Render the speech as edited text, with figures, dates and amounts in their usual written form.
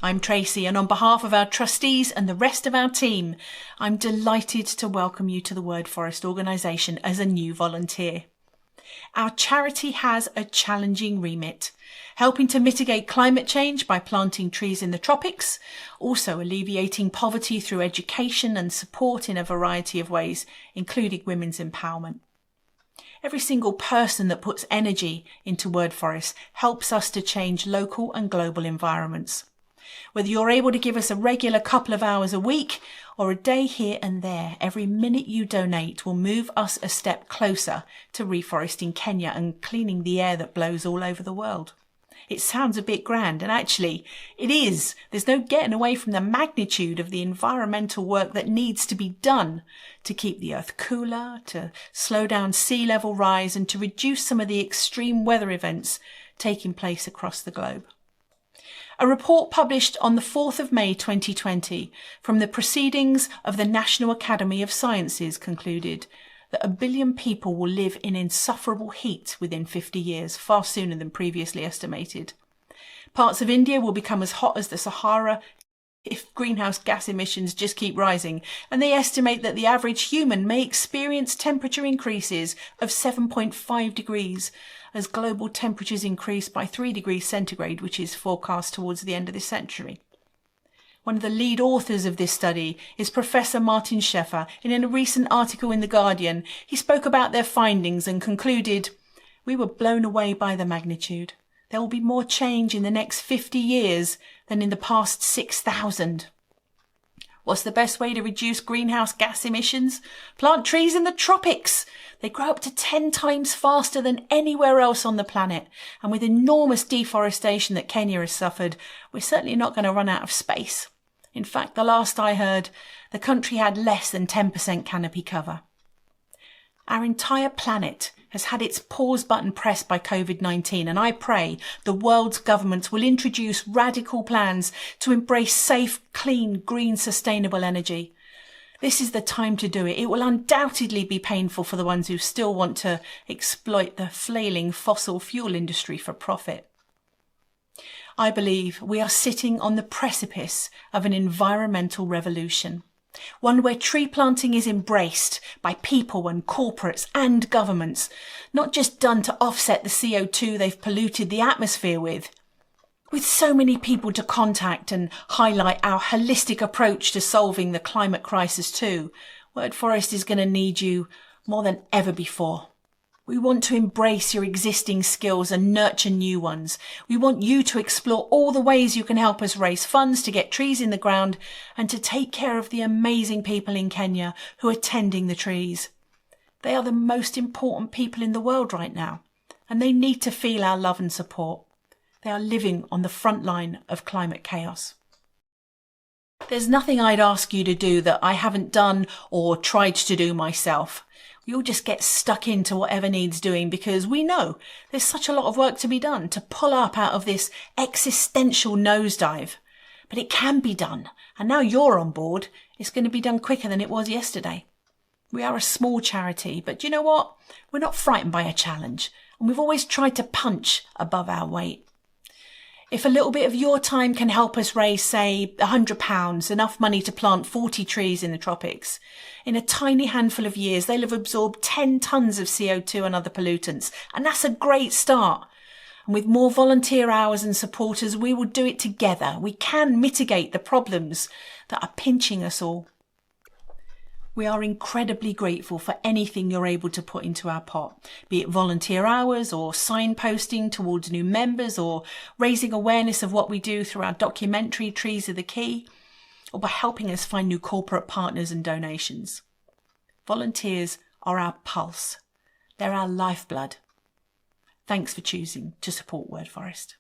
I'm Tracey, and on behalf of our trustees and the rest of our team, I'm delighted to welcome you to the Word Forest organisation as a new volunteer. Our charity has a challenging remit, helping to mitigate climate change by planting trees in the tropics, also alleviating poverty through education and support in a variety of ways, including women's empowerment. Every single person that puts energy into Word Forest helps us to change local and global environments. Whether you're able to give us a regular couple of hours a week or a day here and there, every minute you donate will move us a step closer to reforesting Kenya and cleaning the air that blows all over the world. It sounds a bit grand, and actually it is. There's no getting away from the magnitude of the environmental work that needs to be done to keep the earth cooler, to slow down sea level rise, and to reduce some of the extreme weather events taking place across the globe. A report published on the 4th of May 2020 from the Proceedings of the National Academy of Sciences concluded that 1 billion people will live in insufferable heat within 50 years, far sooner than previously estimated. Parts of India will become as hot as the Sahara if greenhouse gas emissions just keep rising, and they estimate that the average human may experience temperature increases of 7.5 degrees as global temperatures increase by 3 degrees centigrade, which is forecast towards the end of this century. One of the lead authors of this study is Professor Martin Scheffer, and in a recent article in The Guardian, he spoke about their findings and concluded, "We were blown away by the magnitude. There will be more change in the next 50 years than in the past 6,000. What's the best way to reduce greenhouse gas emissions? Plant trees in the tropics. They grow up to 10 times faster than anywhere else on the planet. And with enormous deforestation that Kenya has suffered, we're certainly not going to run out of space. In fact, the last I heard, the country had less than 10% canopy cover." Our entire planet has had its pause button pressed by COVID-19, and I pray the world's governments will introduce radical plans to embrace safe, clean, green, sustainable energy. This is the time to do it. It will undoubtedly be painful for the ones who still want to exploit the flailing fossil fuel industry for profit. I believe we are sitting on the precipice of an environmental revolution. One where tree planting is embraced by people and corporates and governments, not just done to offset the CO2 they've polluted the atmosphere with. With so many people to contact and highlight our holistic approach to solving the climate crisis too, Word Forest is going to need you more than ever before. We want to embrace your existing skills and nurture new ones. We want you to explore all the ways you can help us raise funds to get trees in the ground and to take care of the amazing people in Kenya who are tending the trees. They are the most important people in the world right now, and they need to feel our love and support. They are living on the front line of climate chaos. There's nothing I'd ask you to do that I haven't done or tried to do myself. We all just get stuck into whatever needs doing because we know there's such a lot of work to be done to pull up out of this existential nosedive. But it can be done, and now you're on board, it's going to be done quicker than it was yesterday. We are a small charity, but do you know what? We're not frightened by a challenge, and we've always tried to punch above our weight. If a little bit of your time can help us raise, say, £100, enough money to plant 40 trees in the tropics, in a tiny handful of years, they'll have absorbed 10 tonnes of CO2 and other pollutants. And that's a great start. And with more volunteer hours and supporters, we will do it together. We can mitigate the problems that are pinching us all. We are incredibly grateful for anything you're able to put into our pot, be it volunteer hours or signposting towards new members or raising awareness of what we do through our documentary Trees Are the Key, or by helping us find new corporate partners and donations. Volunteers are our pulse. They're our lifeblood. Thanks for choosing to support Word Forest.